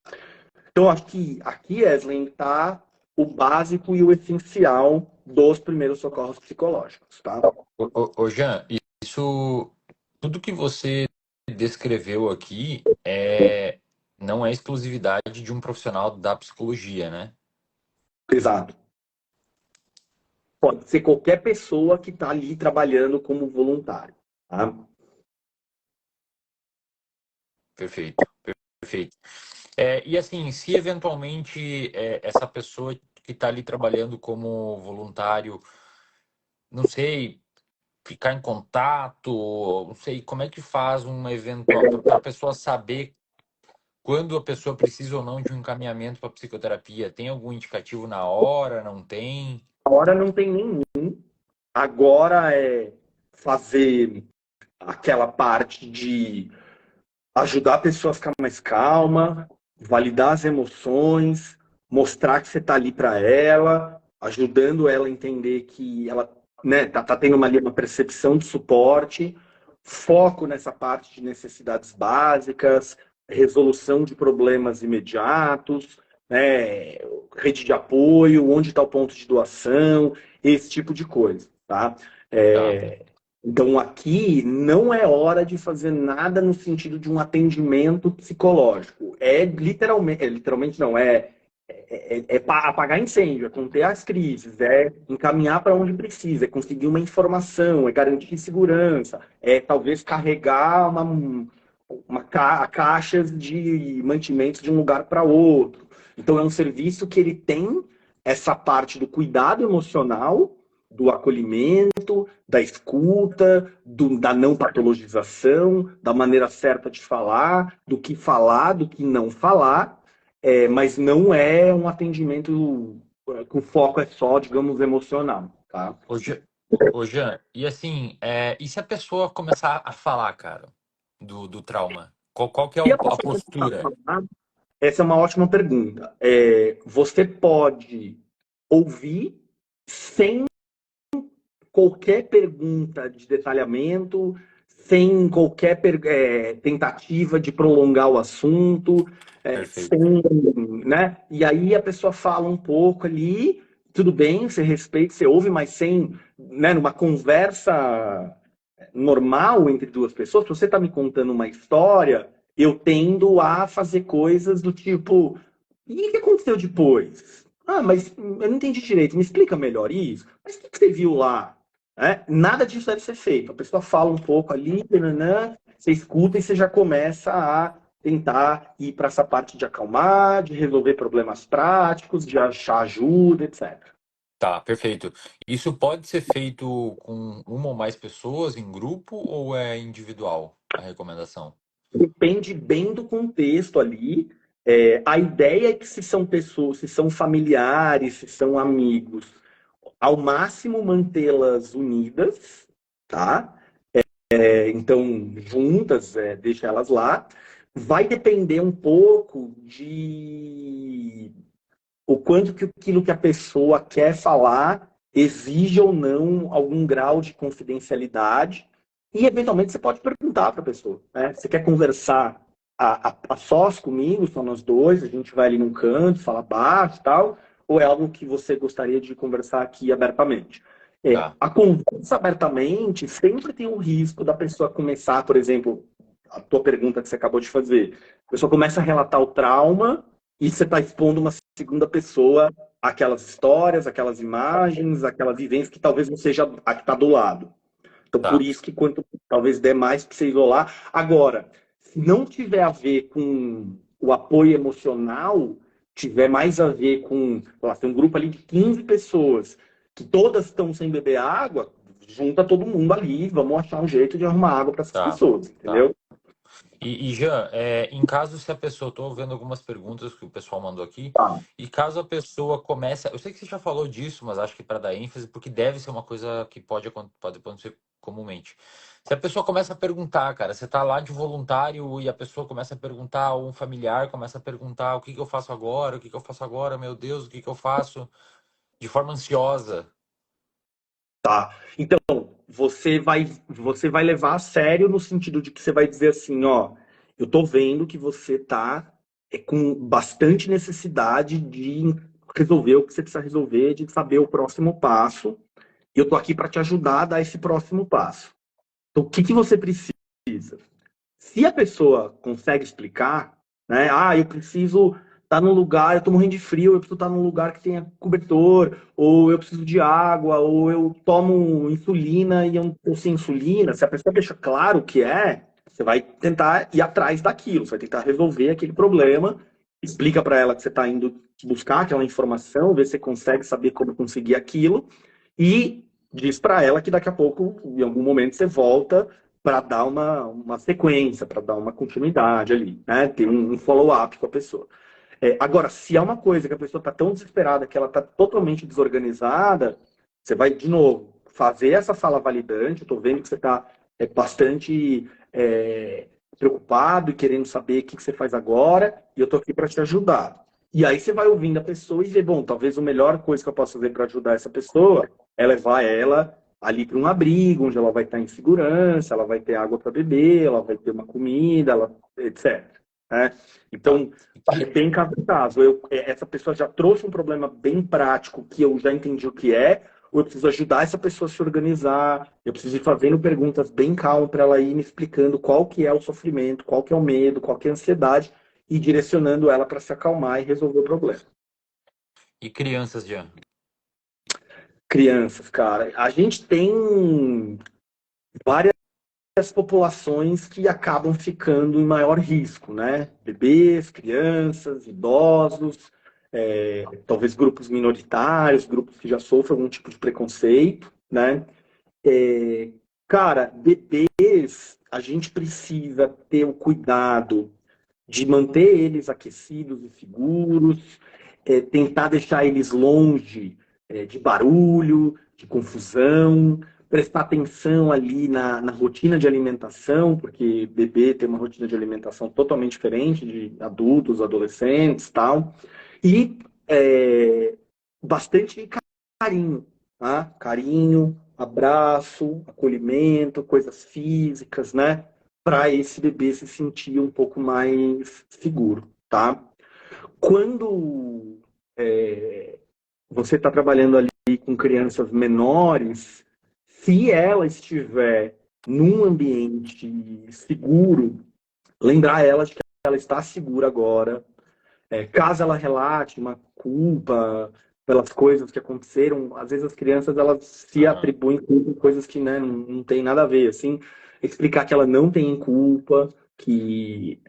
Então, acho que aqui, Eslen, está o básico e o essencial dos primeiros socorros psicológicos. Tá? Ô, Jean, isso, tudo que você descreveu aqui não é exclusividade de um profissional da psicologia, né? Exato. Pode ser qualquer pessoa que está ali trabalhando como voluntário. Tá? Perfeito, perfeito. E assim, se eventualmente essa pessoa que está ali trabalhando como voluntário, não sei, ficar em contato, não sei, como é que faz um eventual, para a pessoa saber quando a pessoa precisa ou não de um encaminhamento para psicoterapia? Tem algum indicativo na hora? Não tem? Agora não tem nenhum. Agora é fazer aquela parte de ajudar a pessoa a ficar mais calma, validar as emoções, mostrar que você está ali para ela, ajudando ela a entender que ela tá tendo uma percepção de suporte, foco nessa parte de necessidades básicas, resolução de problemas imediatos, né, rede de apoio, onde está o ponto de doação, esse tipo de coisa, tá? Tá. Então, aqui não é hora de fazer nada no sentido de um atendimento psicológico. Literalmente não, apagar incêndio, é conter as crises, é encaminhar para onde precisa, é conseguir uma informação, é garantir segurança, é talvez carregar caixas de mantimentos de um lugar para outro. Então, é um serviço que ele tem essa parte do cuidado emocional, do acolhimento, da escuta, da não patologização, da maneira certa de falar, do que não falar, mas não é um atendimento que o foco é só, digamos, emocional. Tá? Ô, Jean, e assim, e se a pessoa começar a falar, cara, do trauma? Qual que é E a a postura? essa é uma ótima pergunta. Você pode ouvir sem qualquer pergunta de detalhamento, sem qualquer tentativa de prolongar o assunto, Perfeito. sem, né? E aí a pessoa fala um pouco ali, tudo bem, você respeita, você ouve, mas sem, né, numa conversa normal entre duas pessoas, se você está me contando uma história, eu tendo a fazer coisas do tipo, e o que aconteceu depois? Ah, mas eu não entendi direito, me explica melhor isso. Mas o que você viu lá? É, nada disso deve ser feito. A pessoa fala um pouco ali, nananã, você escuta e você já começa a tentar ir para essa parte de acalmar, de resolver problemas práticos, de achar ajuda, etc. Tá, perfeito. Isso pode ser feito com uma ou mais pessoas em grupo ou é individual a recomendação? Depende bem do contexto ali. A ideia é que se são pessoas, se são familiares, se são amigos, ao máximo mantê-las unidas, tá? Então, juntas, deixa elas lá. Vai depender um pouco de o quanto que aquilo que a pessoa quer falar exige ou não algum grau de confidencialidade. E, eventualmente, você pode perguntar para a pessoa, né? Você quer conversar a sós comigo, só nós dois, a gente vai ali num canto, fala baixo e tal, ou é algo que você gostaria de conversar aqui abertamente? Tá, A conversa abertamente sempre tem o risco da pessoa começar, por exemplo, a tua pergunta que você acabou de fazer. A pessoa começa a relatar o trauma e você está expondo uma segunda pessoa aquelas histórias, aquelas imagens, aquela vivência que talvez não seja a que está do lado. Então, por tá, isso que quanto talvez der mais para você isolar. Agora, se não tiver a ver com o apoio emocional, tiver mais a ver com, lá, tem um grupo ali de 15 pessoas, que todas estão sem beber água, junta todo mundo ali, vamos achar um jeito de arrumar água para essas tá, pessoas, tá. entendeu? E Jean, em caso se a pessoa, estou vendo algumas perguntas que o pessoal mandou aqui, Tá, e caso a pessoa comece, eu sei que você já falou disso, mas acho que para dar ênfase, porque deve ser uma coisa que pode acontecer comumente. Se a pessoa começa a perguntar, cara, você tá lá de voluntário e a pessoa começa a perguntar, ou um familiar começa a perguntar, o que que eu faço agora? O que que eu faço agora? Meu Deus, o que que eu faço? De forma ansiosa. tá. Então, você vai levar a sério no sentido de que você vai dizer assim, ó, eu tô vendo que você tá com bastante necessidade de resolver o que você precisa resolver, de saber o próximo passo, e eu tô aqui para te ajudar a dar esse próximo passo. Então, o que que você precisa? Se a pessoa consegue explicar, né? Ah, eu preciso estar num lugar, eu tô morrendo de frio, eu preciso estar num lugar que tenha cobertor, ou eu preciso de água, ou eu tomo insulina e eu não tô sem insulina. Se a pessoa deixa claro o que é, você vai tentar ir atrás daquilo, você vai tentar resolver aquele problema, explica para ela que você está indo buscar aquela informação, ver se você consegue saber como conseguir aquilo, e diz para ela que daqui a pouco, em algum momento, você volta para dar uma sequência, para dar uma continuidade ali, né? Ter um follow-up com a pessoa. Agora, se é uma coisa que a pessoa está tão desesperada que ela está totalmente desorganizada, você vai, de novo, fazer essa fala validante. Eu estou vendo que você está bastante preocupado e querendo saber o que você faz agora, e eu estou aqui para te ajudar. E aí você vai ouvindo a pessoa e vê, bom, talvez a melhor coisa que eu possa fazer para ajudar essa pessoa é levar ela ali para um abrigo, onde ela vai estar em segurança, ela vai ter água para beber, ela vai ter uma comida, etc. Né? Tá. Então, é bem caso a caso. Essa pessoa já trouxe um problema bem prático que eu já entendi o que é, ou eu preciso ajudar essa pessoa a se organizar, eu preciso ir fazendo perguntas bem calmas para ela ir me explicando qual que é o sofrimento, qual que é o medo, qual que é a ansiedade, e direcionando ela para se acalmar e resolver o problema. E crianças, Jean? Crianças, cara, a gente tem várias populações que acabam ficando em maior risco, né? Bebês, crianças, idosos, talvez grupos minoritários, grupos que já sofrem algum tipo de preconceito, né? É, cara, bebês, a gente precisa ter o cuidado de manter eles aquecidos e seguros, tentar deixar eles longe de barulho, de confusão, prestar atenção ali na rotina de alimentação, porque bebê tem uma rotina de alimentação totalmente diferente de adultos, adolescentes, tal, e bastante carinho, tá? Carinho, abraço, acolhimento, coisas físicas, né? Para esse bebê se sentir um pouco mais seguro, tá? Quando você está trabalhando ali com crianças menores, se ela estiver num ambiente seguro, lembrar ela de que ela está segura agora. Caso ela relate uma culpa pelas coisas que aconteceram, às vezes as crianças elas se Aham, atribuem culpa em coisas que, né, não tem nada a ver, assim, explicar que ela não tem culpa, que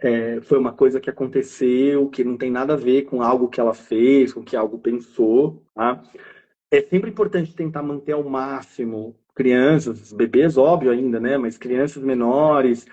foi uma coisa que aconteceu, que não tem nada a ver com algo que ela fez, com que algo pensou, tá? É sempre importante tentar manter ao máximo crianças, bebês, óbvio ainda, né, mas crianças menores,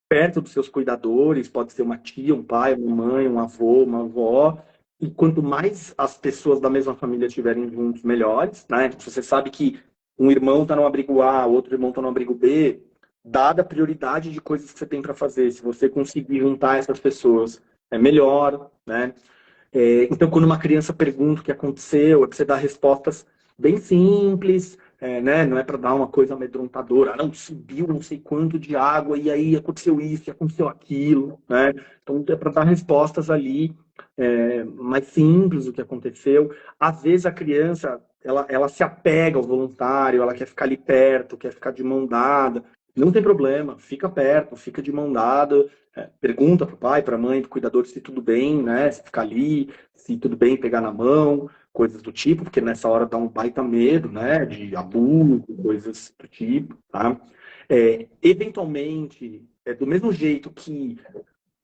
perto dos seus cuidadores, pode ser uma tia, um pai, uma mãe, um avô, uma avó. E quanto mais as pessoas da mesma família estiverem juntos, melhores, né? Se você sabe que um irmão está no abrigo A, outro irmão está no abrigo B, dada a prioridade de coisas que você tem para fazer, se você conseguir juntar essas pessoas, é melhor, né? Então, quando uma criança pergunta o que aconteceu, é para você dar respostas bem simples, né? Não é para dar uma coisa amedrontadora. Não, subiu não sei quanto de água e aí aconteceu isso, e aconteceu aquilo, né? Então, é para dar respostas ali mais simples do que aconteceu. Às vezes a criança, ela se apega ao voluntário, ela quer ficar ali perto, quer ficar de mão dada. Não tem problema, fica perto, fica de mão dada, pergunta para o pai, para a mãe, para o cuidador se tudo bem, né? Se ficar ali, se tudo bem pegar na mão, coisas do tipo, porque nessa hora dá um baita medo, né? De abuso, coisas do tipo, tá? Eventualmente, do mesmo jeito que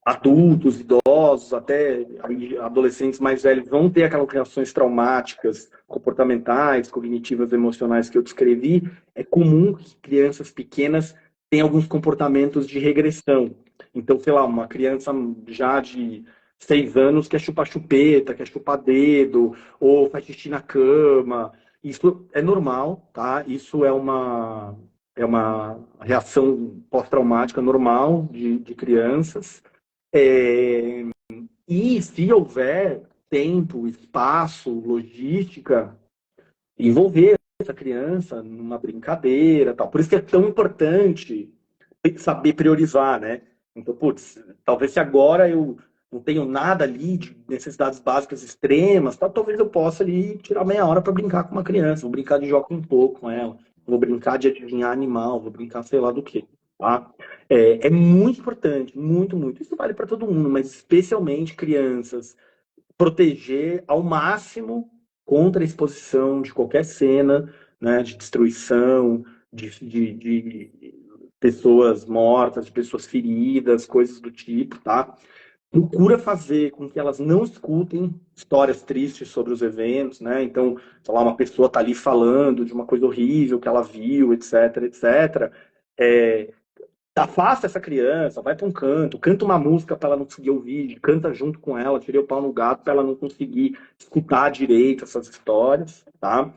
adultos, idosos, até adolescentes mais velhos vão ter aquelas reações traumáticas, comportamentais, cognitivas, emocionais que eu descrevi, é comum que crianças pequenas tenham alguns comportamentos de regressão. Então, sei lá, uma criança já de 6 anos quer chupar chupeta, quer chupar dedo, ou faz xixi na cama. Isso é normal, tá? Isso é uma reação pós-traumática normal de crianças. É, e se houver tempo, espaço, logística, envolver essa criança numa brincadeira, tal. Por isso que é tão importante saber priorizar, né? Então, putz, talvez se agora eu não tenho nada ali de necessidades básicas extremas, tal, talvez eu possa ali tirar meia hora para brincar com uma criança, vou brincar de jogo um pouco com ela, vou brincar de adivinhar animal, vou brincar sei lá do que, tá? É muito importante, muito, muito. Isso vale para todo mundo, mas especialmente crianças, proteger ao máximo contra a exposição de qualquer cena, né, de destruição, de pessoas mortas, de pessoas feridas, coisas do tipo, tá? Procura fazer com que elas não escutem histórias tristes sobre os eventos, né? Então, sei lá, uma pessoa tá ali falando de uma coisa horrível que ela viu, etc, etc. É, afasta essa criança, vai para um canto, canta uma música para ela não conseguir ouvir, canta junto com ela, tirei o pau no gato para ela não conseguir escutar direito essas histórias, tá?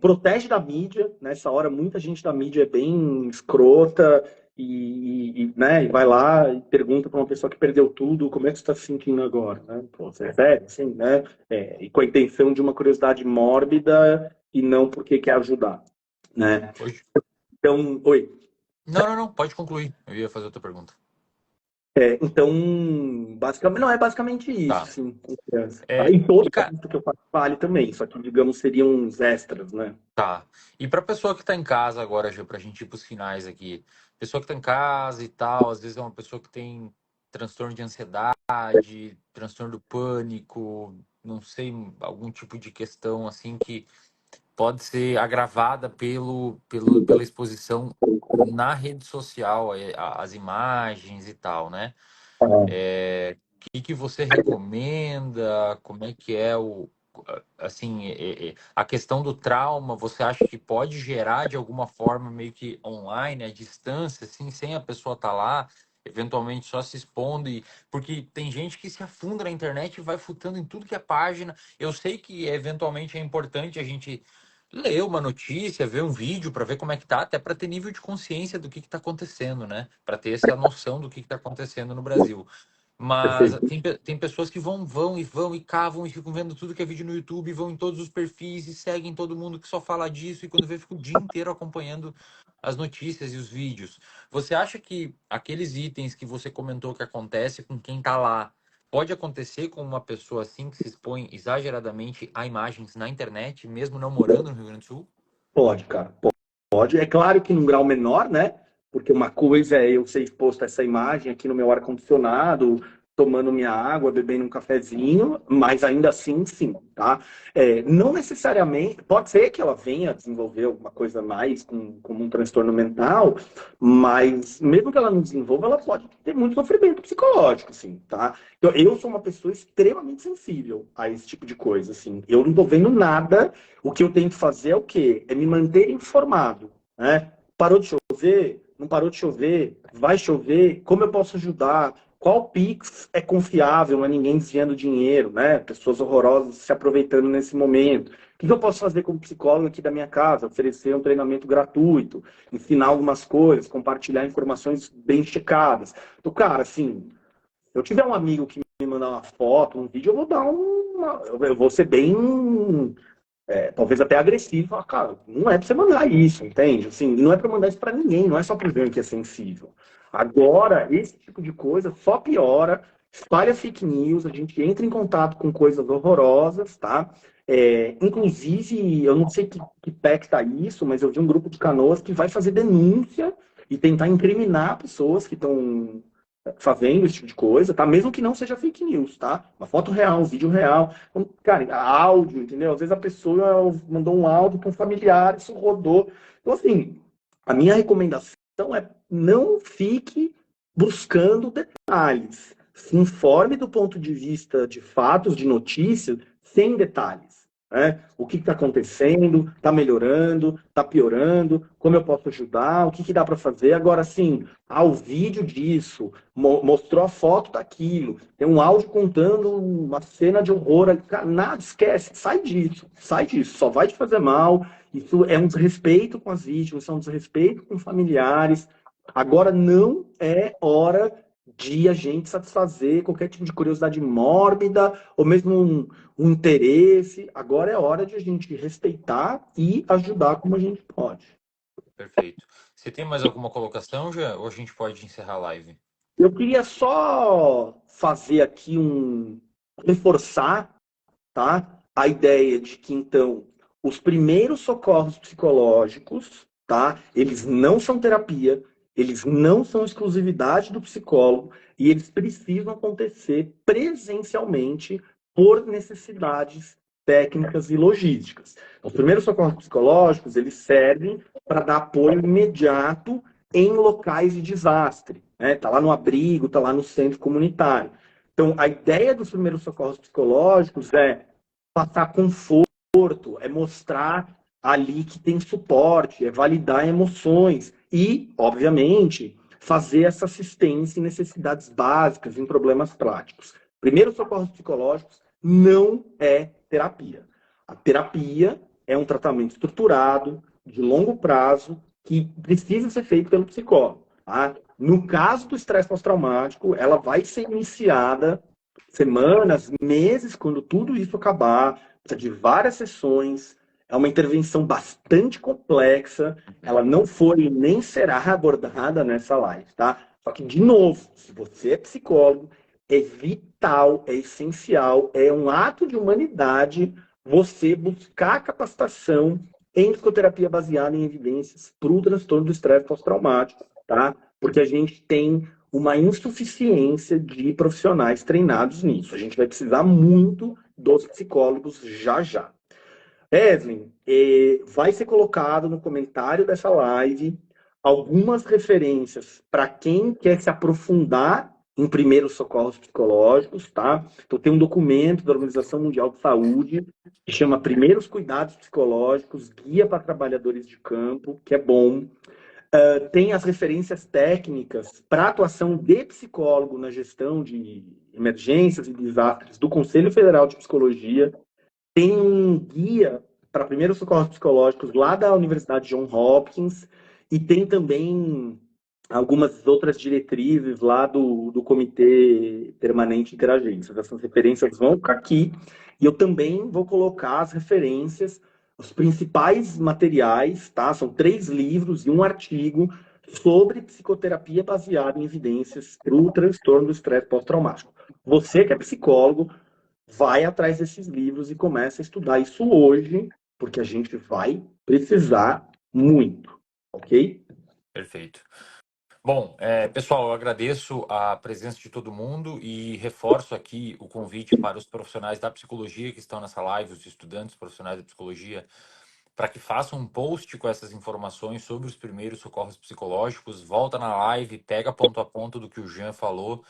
Protege da mídia, nessa hora muita gente da mídia é bem escrota né, e vai lá e pergunta para uma pessoa que perdeu tudo, como é que você está se sentindo agora, né? Pô, você é assim, né? E com a intenção de uma curiosidade mórbida e não porque quer ajudar, né? hoje. Então, oi. Não, não, não, pode concluir. Eu ia fazer outra pergunta. Então, basicamente, não, é basicamente isso, Tá. sim, com criança. Tá? É, E todo e, o resto que eu faço vale também, só que, digamos, seriam uns extras, né? tá. E para pessoa que está em casa agora, Gil, para a gente ir para os finais aqui. Pessoa que está em casa e tal, às vezes é uma pessoa que tem transtorno de ansiedade, transtorno do pânico, não sei, algum tipo de questão assim que pode ser agravada pela exposição na rede social, as imagens e tal, né? O que que você recomenda? Como é que é assim, a questão do trauma, você acha que pode gerar de alguma forma meio que online, à distância, assim, sem a pessoa estar lá, eventualmente só se expondo porque tem gente que se afunda na internet e vai futando em tudo que é página. Eu sei que eventualmente é importante a gente ler uma notícia, ver um vídeo para ver como é que tá, até para ter nível de consciência do que está acontecendo, né? Para ter essa noção do que está acontecendo no Brasil. Mas Perfeito. tem pessoas que vão e cavam e ficam vendo tudo que é vídeo no YouTube, vão em todos os perfis e seguem todo mundo que só fala disso e quando vê fica o dia inteiro acompanhando as notícias e os vídeos. Você acha que aqueles itens que você comentou que acontece com quem tá lá Pode acontecer com uma pessoa assim que se expõe exageradamente a imagens na internet, mesmo não morando no Rio Grande do Sul? Pode, cara. Pode. É claro que num grau menor, né? Porque uma coisa é eu ser exposto a essa imagem aqui no meu ar-condicionado, tomando minha água, bebendo um cafezinho, mas ainda assim, sim, tá? Não necessariamente, pode ser que ela venha a desenvolver alguma coisa mais como um transtorno mental, mas mesmo que ela não desenvolva, ela pode ter muito sofrimento psicológico, assim, tá? Então, eu sou uma pessoa extremamente sensível a esse tipo de coisa, assim. Eu não tô vendo nada, o que eu tenho que fazer é o quê? É me manter informado, né? Parou de chover? Não parou de chover? Vai chover? Como eu posso ajudar? Qual Pix é confiável? Não é ninguém desviando dinheiro, né? Pessoas horrorosas se aproveitando nesse momento. O que eu posso fazer como psicólogo aqui da minha casa? Oferecer um treinamento gratuito, ensinar algumas coisas, compartilhar informações bem checadas. Então, cara, assim, se eu tiver um amigo que me mandar uma foto, um vídeo, eu vou dar uma. Eu vou ser bem talvez até agressivo, falar, cara, não é pra você mandar isso, entende? Assim, não é pra mandar isso pra ninguém, não é só pro Jean que é sensível. Agora, esse tipo de coisa só piora, espalha fake news, a gente entra em contato com coisas horrorosas, tá? Inclusive, eu não sei que pé que tá isso, mas eu vi um grupo de Canoas que vai fazer denúncia e tentar incriminar pessoas que estão fazendo esse tipo de coisa, tá? Mesmo que não seja fake news, tá? Uma foto real, um vídeo real. Então, cara, áudio, entendeu? Às vezes a pessoa mandou um áudio para um familiar, isso rodou. Então, assim, a minha recomendação é não fique buscando detalhes. Se informe do ponto de vista de fatos, de notícias, sem detalhes. Né? O que está acontecendo? Está melhorando? Está piorando? Como eu posso ajudar? O que dá para fazer? Agora, sim, o vídeo disso, mostrou a foto daquilo, tem um áudio contando uma cena de horror. Cara, nada, esquece, sai disso, só vai te fazer mal. Isso é um desrespeito com as vítimas, isso é um desrespeito com familiares. Agora não é hora de a gente satisfazer qualquer tipo de curiosidade mórbida ou mesmo um interesse. Agora é hora de a gente respeitar e ajudar como a gente pode. Perfeito. Você tem mais alguma colocação, já? Ou a gente pode encerrar a live? Eu queria só fazer aqui reforçar, tá? A ideia de que, então, os primeiros socorros psicológicos, tá? Eles não são terapia, eles não são exclusividade do psicólogo e eles precisam acontecer presencialmente por necessidades técnicas e logísticas. Então, os primeiros socorros psicológicos, eles servem para dar apoio imediato em locais de desastre, né? Tá lá no abrigo, tá lá no centro comunitário. Então, a ideia dos primeiros socorros psicológicos é passar conforto, é mostrar ali que tem suporte, é validar emoções e, obviamente, fazer essa assistência em necessidades básicas, em problemas práticos. Primeiros socorros psicológicos não é terapia. A terapia é um tratamento estruturado, de longo prazo, que precisa ser feito pelo psicólogo. Tá? No caso do estresse pós-traumático, ela vai ser iniciada semanas, meses, quando tudo isso acabar, precisa de várias sessões, é uma intervenção bastante complexa, ela não foi e nem será abordada nessa live, tá? Só que, de novo, se você é psicólogo, é vital, é essencial, é um ato de humanidade você buscar capacitação em psicoterapia baseada em evidências para o transtorno do estresse pós-traumático, tá? Porque a gente tem uma insuficiência de profissionais treinados nisso. A gente vai precisar muito dos psicólogos já já. Evelyn, vai ser colocado no comentário dessa live algumas referências para quem quer se aprofundar em primeiros socorros psicológicos, tá? Então tem um documento da Organização Mundial de Saúde que chama Primeiros Cuidados Psicológicos, Guia para Trabalhadores de Campo, que é bom. Tem as referências técnicas para atuação de psicólogo na gestão de emergências e desastres do Conselho Federal de Psicologia. Tem um guia para primeiros socorros psicológicos lá da Universidade Johns Hopkins e tem também algumas outras diretrizes lá do Comitê Permanente Interagências. Essas referências vão ficar aqui e eu também vou colocar as referências, os principais materiais, tá? São 3 livros e um artigo sobre psicoterapia baseada em evidências para o transtorno do estresse pós-traumático. Você que é psicólogo, vai atrás desses livros e começa a estudar isso hoje, porque a gente vai precisar muito, ok? Perfeito. Bom, pessoal, eu agradeço a presença de todo mundo e reforço aqui o convite para os profissionais da psicologia que estão nessa live, os estudantes profissionais da psicologia, para que façam um post com essas informações sobre os primeiros socorros psicológicos. Volta na live, pega ponto a ponto do que o Jean falou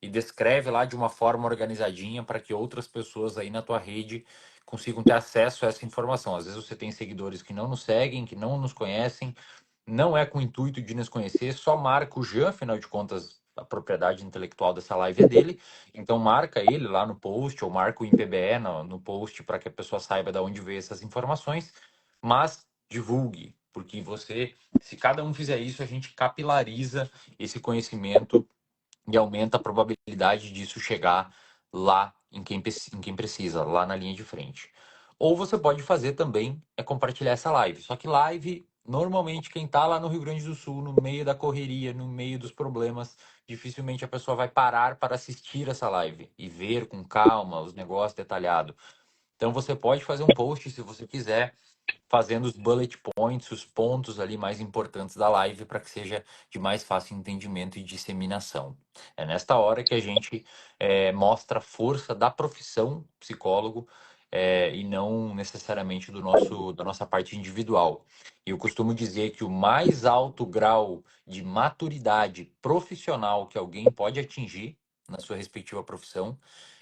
e descreve lá de uma forma organizadinha para que outras pessoas aí na tua rede consigam ter acesso a essa informação. Às vezes você tem seguidores que não nos seguem, que não nos conhecem, não é com o intuito de nos conhecer, só marca o Jean, afinal de contas, a propriedade intelectual dessa live é dele. Então marca ele lá no post, ou marca o IMPBE no post para que a pessoa saiba de onde veio essas informações, mas divulgue, porque você, se cada um fizer isso, a gente capilariza esse conhecimento e aumenta a probabilidade disso chegar lá em quem precisa, lá na linha de frente. Ou você pode fazer também é compartilhar essa live. Só que live, normalmente, quem está lá no Rio Grande do Sul, no meio da correria, no meio dos problemas, dificilmente a pessoa vai parar para assistir essa live e ver com calma os negócios detalhados. Então você pode fazer um post se você quiser, fazendo os bullet points, os pontos ali mais importantes da live para que seja de mais fácil entendimento e disseminação. É nesta hora que a gente mostra a força da profissão psicólogo e não necessariamente da nossa parte individual. Eu costumo dizer que o mais alto grau de maturidade profissional que alguém pode atingir na sua respectiva profissão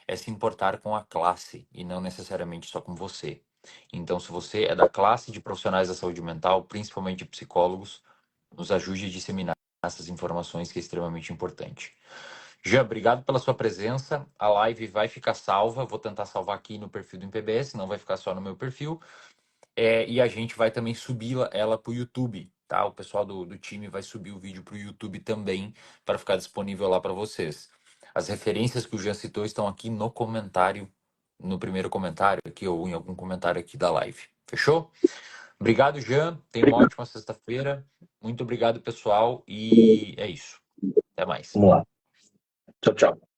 é se importar com a classe e não necessariamente só com você. Então, se você é da classe de profissionais da saúde mental, principalmente psicólogos, nos ajude a disseminar essas informações que é extremamente importante. Jean, obrigado pela sua presença. A live vai ficar salva. Vou tentar salvar aqui no perfil do MPBS, não vai ficar só no meu perfil. E a gente vai também subir ela para o YouTube, tá? O pessoal do time vai subir o vídeo para o YouTube também, para ficar disponível lá para vocês. As referências que o Jean citou estão aqui no comentário, no primeiro comentário aqui, ou em algum comentário aqui da live. Fechou? Obrigado, Jean. Tenha uma ótima sexta-feira. Muito obrigado, pessoal. E é isso. Até mais. Vamos lá. Tchau, tchau.